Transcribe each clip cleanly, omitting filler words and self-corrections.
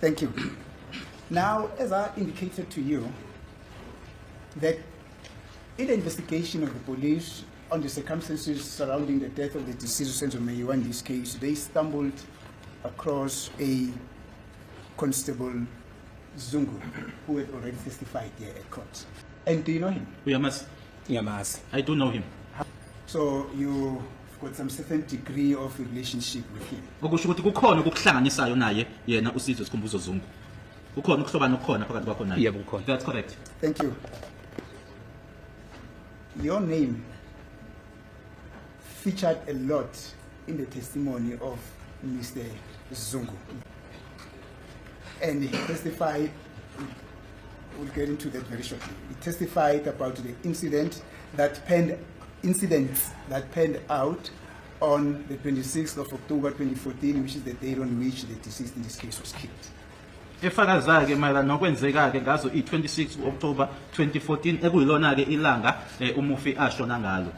Thank you. Now, as I indicated to you, that in the investigation of the police on the circumstances surrounding the death of the deceased Senzo Meyiwa in this case, they stumbled across a Constable Zungu, who had already testified here at court. And do you know him? Yamas. I do know him. So you've got some certain degree of relationship with him. Okusho ukuthi kukhona ukuhlanganisayo naye yena uSizwe Sikhumbuzo Zungu. Kukhona ukuhlobana okukhona phakathi kwakho naye. Yebo kukhona. That's correct. Thank you. Your name featured a lot in the testimony of Mr. Zungu. And he testified, we'll get into that very shortly. He testified about the incidents that panned out on the 26th of October 2014, which is the date on which the deceased in this case was killed. Efakaza ke mayelana nokwenzeka ke ngazo i26 October 2014 ekuyilona ke ilanga umufi ashona ngalo.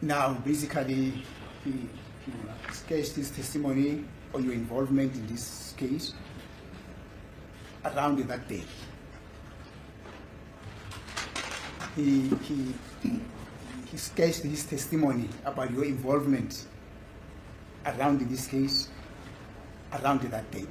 Now, basically, he sketched his testimony on your involvement in this case around that day. He sketched his testimony about your involvement around this case around that day.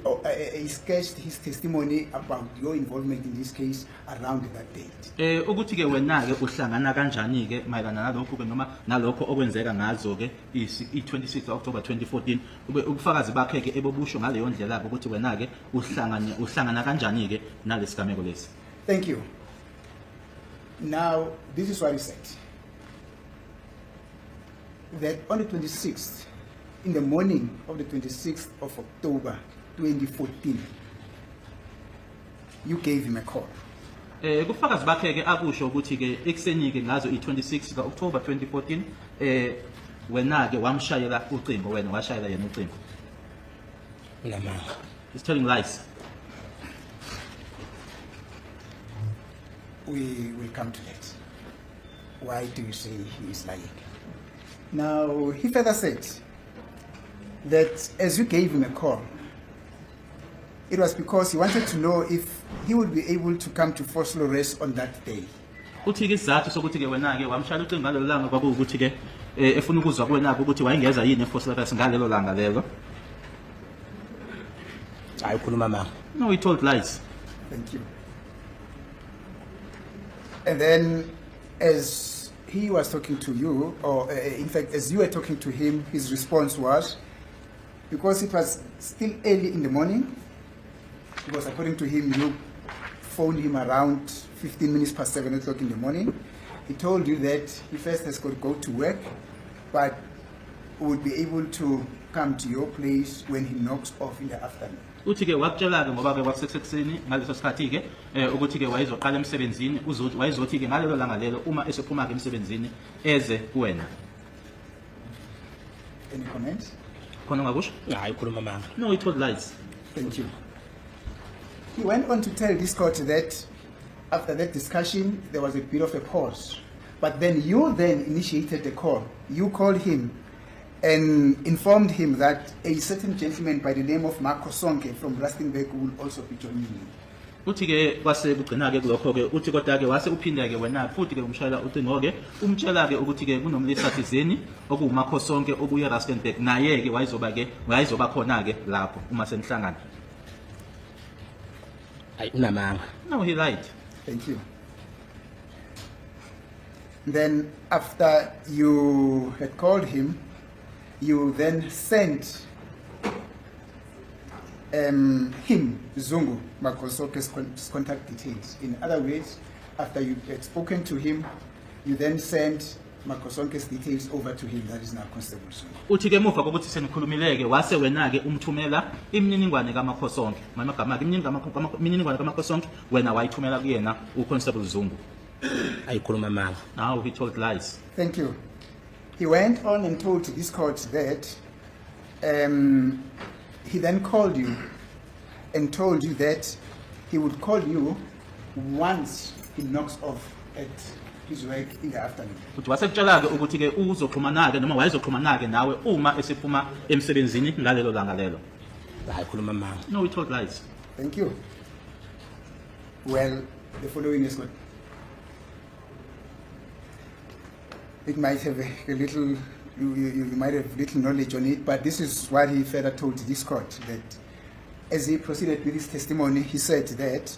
He sketched his testimony about your involvement in this case around that date. Ukuthi ke wena ke uhlangana kanjani ke mayelana nalokho ke noma nalokho okwenzeka ngazo ke i26 October 2014 ubufakazi bakhe ke ebobusho ngale yondlela lapho ukuthi wena ke uhlangana kanjani ke nalesigameko lesi. Thank you. Now, this is what he said. That on the 26th, in the morning of the 26th of October 2014, you gave him a call. Kubufakazi bakhe ke akusho ukuthi ke ekseni ke ngazo i26 October 2014 wena ke wamshayela ucingo wena washayela yena ucingo. Ngamanga. He's telling lies. We will come to that. Why do you say he is lying? Now, he further said that as you gave him a call, it was because he wanted to know if he would be able to come to forceful arrest on that day. Uthi ke isizathu sokuthi ke wena ke wamshayela ucingo ngalelo langa kwakuwukuthi ke efuna ukuzwa kuwena ukuthi wayengeza yini eforceful arrest ngalelo langa lelo. Hayi ukhuluma mama. No, he told lies. Thank you. And then, as he was talking to you, or in fact, as you were talking to him, his response was, because it was still early in the morning, because according to him, you phoned him around 15 minutes past 7 o'clock in the morning. He told you that he first has got to go to work, but would be able to come to your place when he knocks off in the afternoon. Uthi ke wakutshela ke ngoba ke kwakusekuseni ngaleso sikhathi ke ukuthi ke wayezoqala emsebenzini wayezothi ke ngalelo langa lelo uma esephuma ke emsebenzini eze kuwena. Any comments? Khona ngakusho? Hayi ukhuluma mama. No, he told lies. Thank you. He went on to tell this court that after that discussion, there was a bit of a pause. But then you then initiated the call. You called him and informed him that a certain gentleman by the name of Marco Sonke from Rustenburg will also be joining you. Uthi ke kwase kugcina ke kulokho ke uthi kodwa ke wase uphinda ke wena futhi ke umshayela ucingo ke umtshela ke ukuthi ke kunomlisa thizeni okuMarco Sonke obuye Rustenburg naye ke wayezoba khona ke lapho uma senihlangana. Hayi unamanga. No, he lied. Thank you. Then after you had called him, you then sent him, Zungu, Makosoke's contact details. In other words, after you had spoken to him, you then sent Makosonke's details over to him. That is now Constable Zungu. Uthi ke muva kokuthi senikhulumileke wase wena ke umthumela imininingwane kaMakhosonke. Magama ke imininingwane kaMakhosonke wena wayithumela kuyena uConstable Zungu. Ayikhuluma mama. Now he told lies. Thank you. He went on and told this court that he then called you and told you that he would call you once he knocks off at his work in the afternoon. Uthi wasekutshela ke ukuthi ke uzoxhumana ke noma wayezoxhumana ke nawe uma esephuma emsebenzini ngalelo langa lelo. hayi khuluma amanga. No, we told lies. Thank you. Well, the following is good. It might have a little, you might have little knowledge on it, but this is what he further told this court, that as he proceeded with his testimony, he said that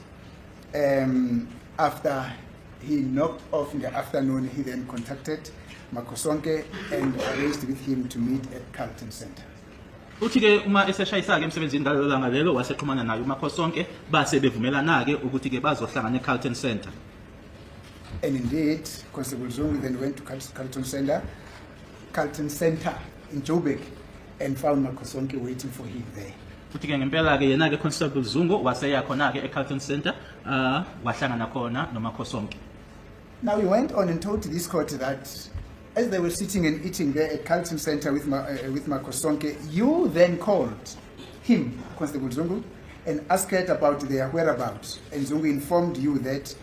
after he knocked off in the afternoon, he then contacted Makosonke and arranged with him to meet at Carlton Center. Uthi ke uma eseshayisa ke emsebenzini ngalelo langa lelo wasexhumana naye uMakhosonke base bevumelana ke ukuthi ke bazohlangana eCarlton Center. And indeed, Constable Zungu then went to Carlton Center in Joburg, and found Makosonke waiting for him there. Uthi ke ngempela ke yena ke Constable Zungu waseya khona ke eCarlton Center wahlangana khona noMakhosonke. Now he went on and told this court that as they were sitting and eating there at Carlton Center with Makosonke, you then called him, Constable Zungu, and asked about their whereabouts. And Zungu informed you that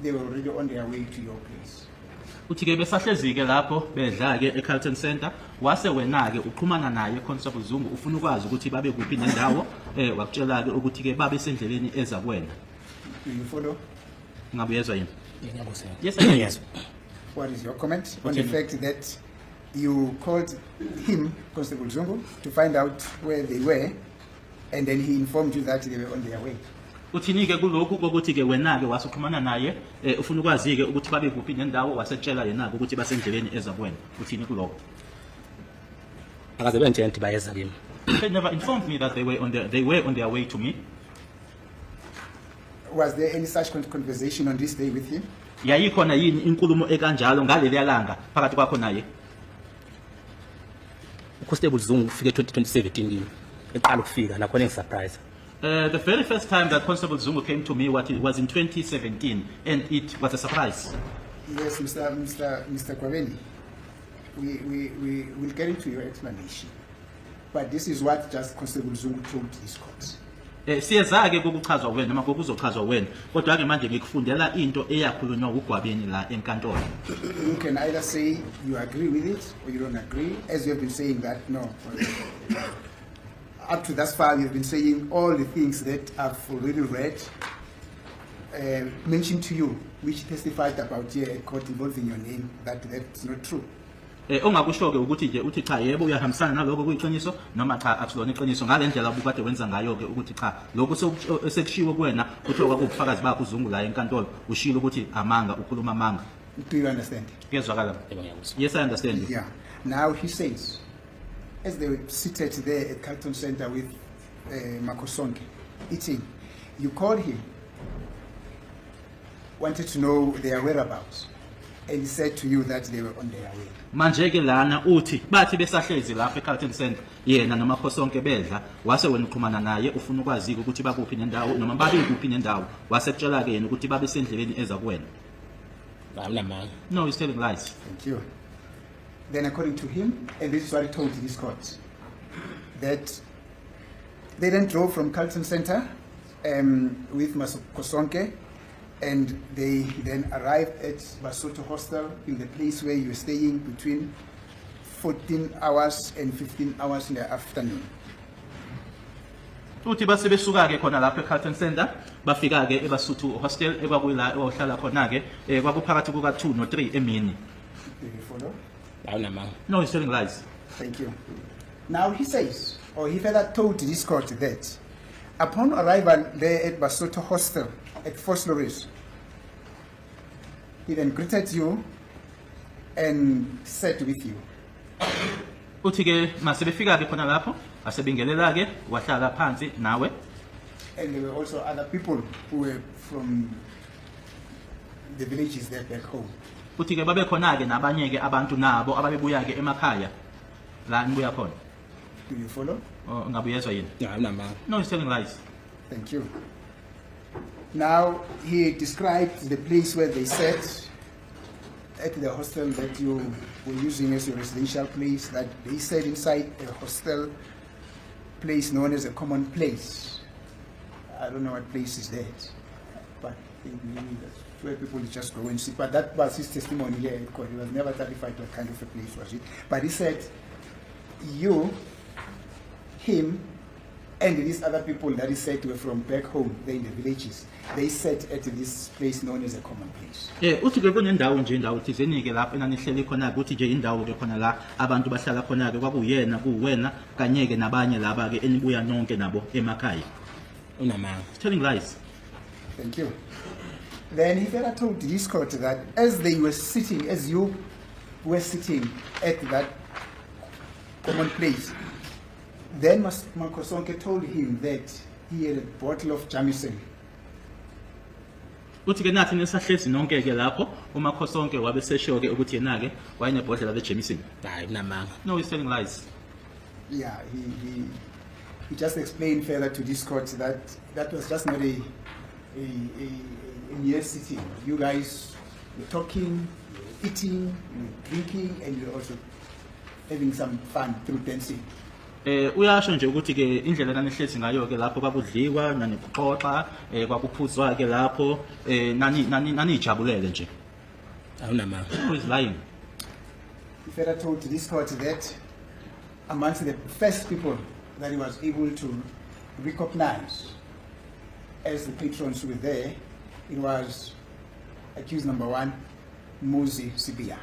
they were already on their way to your place. Uthi ke besahlezi ke lapho bedla ke eCarlton Center wase wena ke uxhumana naye Constable Zungu ufuna ukwazi ukuthi babe kuphi nendawo wakutshela ke ukuthi ke babe sendleleni eza kuwena. Do you follow? Ngabuyezwa yini? Ngiyabuzwa. Yes, I Yes. What is your comment on the fact that you called him, Constable Zungu, to find out where they were, and then he informed you that they were on their way? Uthini ke kulokhu kokuthi ke wena ke wasuxhumana naye ufuna ukwazi ke ukuthi babe kuphi nendawo wasetshela yena ke ukuthi basendleleni eza kuwena. Uthini kulokho? Akaze benje nti bayeza kimi. They never informed me that they were on their way to me. Was there any such conversation on this day with him? Yayikhona yini inkulumo ekanjalo ngaleli langa phakathi kwakho naye? uConstable Zungu ufike 2017 kimi. Eqala ukufika nakhona ngisurprise. The very first time that Constable Zungu came to me was in 2017, and it was a surprise. Yes, Mr. Kwabeni, we will get into your explanation. But this is what just Constable Zungu told this court. Siyeza ke kokuchazwa wena noma kokuzochazwa wena kodwa ke manje ngikufundela into eyakhulunywa uGwabeni la enkantolo. You can either say you agree with it or you don't agree, as you have been saying that no. Up to thus far, you've been saying all the things that I've already read, mentioned to you, which testified about here a court involving your name, that's not true. Ongakusho ke ukuthi nje uthi cha yebo uyahambisana naloko kuyiqiniso noma cha akulona iqiniso ngalendlela ubukade wenza ngayo ke ukuthi cha lokho sekushiwo kuwena kuthiwa kwakubufakazi bakho uZungu la enkantolo ushilo ukuthi amanga ukhuluma amanga. Do you understand? Kuyezwakala? Yes, I understand. Yeah. Now he says, as they were seated there at Carlton Center with Makosonke eating, you called him, wanted to know their whereabouts, and he said to you that they were on their way. Manje ke lana uthi bathi besahlezi lapha eCarlton Center yena noMakhosonke bedla wase wena uxhumana naye ufuna ukwazi ukuthi bakuphi nendawo noma babe kuphi nendawo wasekutshela ke yena ukuthi babe sendleleni eza kuwena. No, he's telling lies. Thank you. Then according to him, and this is what he told this court, that they then drove from Carlton Center with Makosonke, and they then arrived at Basotho Hostel in the place where you were staying between 14 hours and 15 hours in the afternoon. Uthi base besuka ke khona lapha eCarlton Center bafika ke eBasotho Hostel ekwakuyila ohlala khona ke kwakuphakathi kuka 2 no 3 emini. Do you follow? No, he's telling lies. Thank you. Now he says, or he further told this court that upon arrival there at Basotho Hostel at Fosloris, he then greeted you and sat with you. Uthi ke mase befika ke khona lapho asebingelela ke wahlala phansi nawe. And there were also other people who were from the villages there back home. Uthi ke babe khona ke nabanye ke abantu nabo ababebuya ke emakhaya la nibuya khona. Do you follow? Ngabuyezwa yini? No, he's telling lies. Thank you. Now he described the place where they sat at the hostel that you were using as your residential place, that they sat inside a hostel place known as a common place. I don't know what place is that, but I think maybe that's where people just go and sit. But that was his testimony here in court. He was never clarified what kind of a place was it. But he said, you, him, and these other people that he said were from back home, they're in the villages. They sat at this place known as a common place. Uthi ke kunendawo nje indawo thizeni ke lapho enanihleli khona ukuthi nje indawo ke khona la abantu bahlala khona ke kwakuyena kuwena kanye ke nabanye laba ke enibuya nonke nabo emakhaya. Unamanga. Telling lies. Thank you. Then he further told this court that as they were sitting, as you were sitting at that common place, then Makosonke told him that he had a bottle of Jamison. Uthi ke nathi nesahlezi nonke ke lapho uMakhosonke wabe sesho ke ukuthi yena ke wayenebhodlela leJameson. Hayi unamanga. No, he's telling lies. Yeah, he just explained further to this court that that was just not a mere sitting. You guys were talking, eating, drinking, and you're also having some fun through dancing. Uyasho nje ukuthi ke indlela nanihlezi ngayo ke lapho kwakudliwa nanikuxoxa kwakuphuzwa ke lapho nani ijabulele nje. Awunamanga. Who is lying? He further told this court that amongst the first people that he was able to recognize as the patrons who were there, it was accused number 1, Muzi Sibia.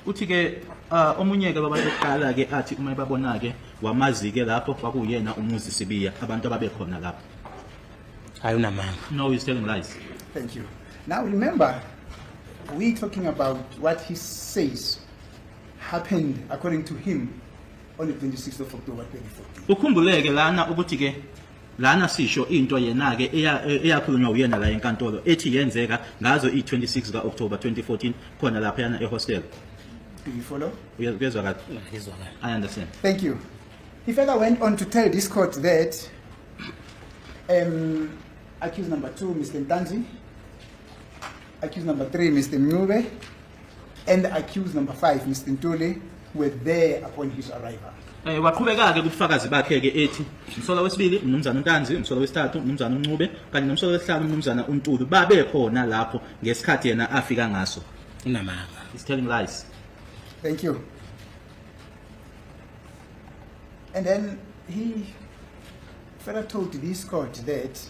Uthi ke omunye ke babantu oqala ke athi uma babona ke wamazi ke lapho kwakuyena uMuzi Sibiya abantu ababekhona lapho. Hayi unamanga. No, he's telling lies. Thank you. Now remember, we're talking about what he says happened according to him on the 26th of October 2014. Ukhumbuleke lana ukuthi ke lana sisho into yena ke eyakhulunywa uyena la enkantolo ethi yenzeka ngazo i26 ka October 2014 khona lapha yana ehostel. Do you follow? Uyezwa kahle? Ngizwakala. I understand. Thank you. He further went on to tell this court that accused number 2, Mr. Ntanzi, accused number 3, Mr. Mnyube, and accused number 5, Mr. Ntuli, were there upon his arrival. Waqhubeka ke kubufakazi bakhe ke ethi umsola wesibili umnumzana uNtanzi, umsola wesithathu umnumzana uNcube kanye nomsola wesihlanu umnumzana uNtulu babe khona lapho ngesikhathi yena afika ngaso. Unamanga. He's telling lies. Thank you. And then he further told this court that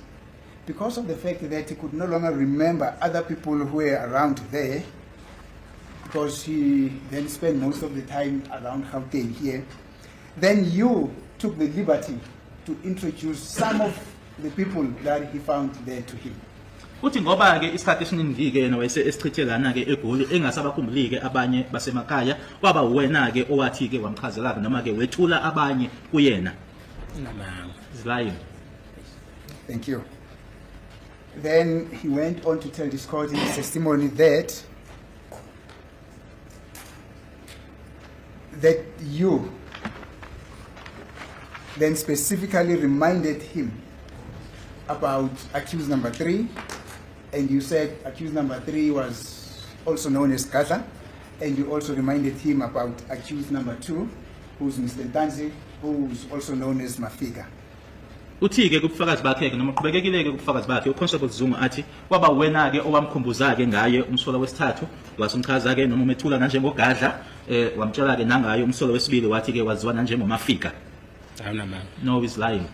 because of the fact that he could no longer remember other people who were around there, because he then spent most of the time around Gauteng here, then you took the liberty to introduce some of the people that he found there to him. Uthi ngoba ke isikhathi esiningi ke yena wayese esichithelana ke eGoli engasabakhumbuli ke abanye basemakhaya kwaba wena ke owathi ke wamchazela noma ke wethula abanye kuyena. Unamanga. He's lying. Thank you. Then he went on to tell this court in his testimony that you then specifically reminded him about accused number 3, and you said accused number 3 was also known as Gaza, and you also reminded him about accused number 2, who's Mr. Ntanzi, who's also known as Mafiga. Uthi ke kubufakazi bakhe ke noma uqhubekekile ke kubufakazi bakhe uConstable Zungu athi kwaba wena ke owamkhumbuza ke ngaye umsola wesithathu wasumchaza ke noma umethula kanje ngogadla wamtshela ke nangaye umsola wesibili wathi ke waziwa kanje ngoMafika. Awunamanga. No, he's lying.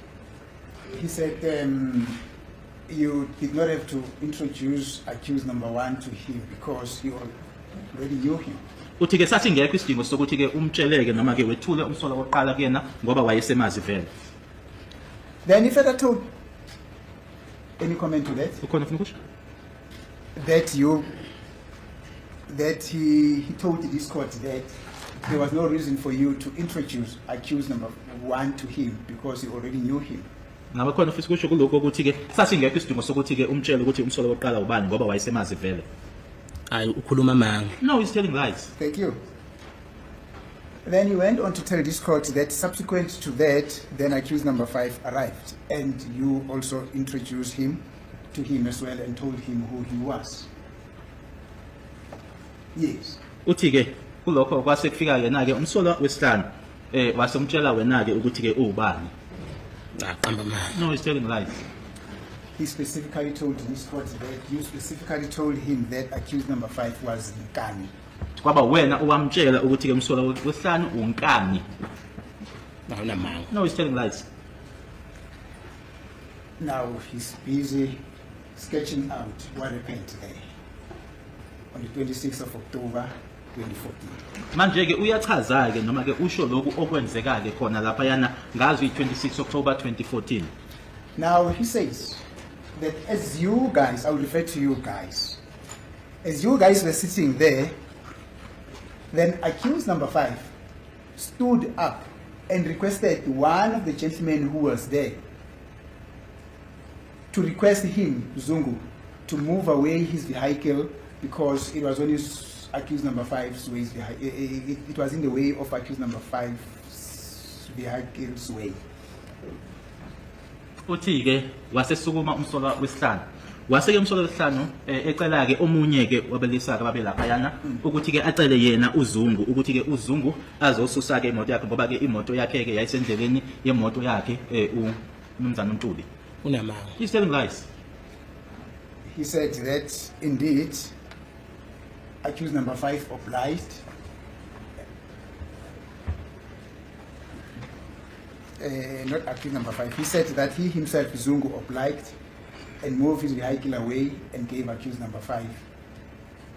He said you did not have to introduce accused number 1 to him because you already knew him. Uthi ke sasingekho isidingo sokuthi ke umtsheleke noma ke wethule umsola wokuqala kuyena ngoba wayesemazi vele. Then he further told, any comment to that? Ukhona ufuna ukusho? That he told this court that there was no reason for you to introduce accused number 1 to him because you already knew him. Ngabe khona ufisa ukusho kuloko ukuthi ke sasingekho isidingo sokuthi ke umtshele ukuthi umsola wokuqala ubani ngoba wayesemazi vele. Hayi ukhuluma amanga. No, he's telling lies. Thank you. Then he went on to tell this court that subsequent to that, then accused number 5 arrived, and you also introduced him to him as well and told him who he was. Yes. Uthi ke kulokho kwase kufika yena ke umsola wesihlanu wasomtshela wena ke ukuthi ke ubani. Aqamba amanga. No, he's telling lies. He specifically told this court that you specifically told him that accused number 5 was Nkani. Kwaba wena owamtshela ukuthi ke umsola wesihlanu unkani. Awunamanga. No, he's telling lies. Now he's busy sketching out what happened there on the 26th of October 2014. Manje ke uyachaza ke noma ke usho lokhu okwenzeka ke khona lapha yana ngazo i26 October 2014. Now he says that as you guys, I will refer to you guys, as you guys were sitting there, then accused number 5 stood up and requested one of the gentlemen who was there to request him, Zungu, to move away his vehicle because it was on his accused number 5's way. It was in the way of accused number 5's vehicle's way. Uthi ke wasesukuma umsola wesihlanu. Wase ke umsola wesihlanu ecela ke omunye ke wabelisa ke babelapha yana ukuthi ke acele yena uZungu ukuthi ke uZungu azosusa ke imoto yakhe ngoba ke imoto yakhe ke yayisendleleni yemoto yakhe uMnumzana uNtuli. Unamanga. He's telling lies. He said that indeed accused number 5 obliged not accused number 5. He said that he himself, Zungu, obliged and moved his vehicle away and gave accused number 5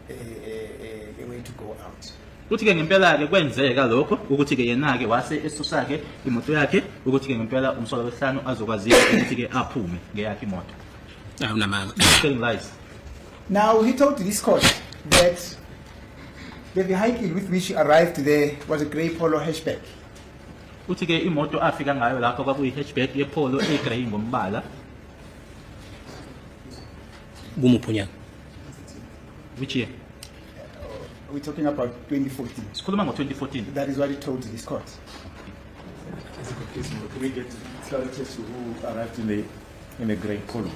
a way to go out. Uthi ke ngempela ke kwenzeka lokho ukuthi ke yena ke wase esusa ke imoto yakhe ukuthi ke ngempela umsola wesihlanu azokwazi ukuthi ke aphume ngeyakhe imoto. Unamanga. Telling lies. Now he told this court that the vehicle with which he arrived there was a grey Polo hatchback. Uthi ke imoto afika ngayo lapho kwakuyi hatchback yePolo egrey ngombala. Bumuphunyaka. Which year? We're talking about 2014. Sikhuluma ngo2014. That is what he told this court. Can we get clarity to who arrived in the grey Polo?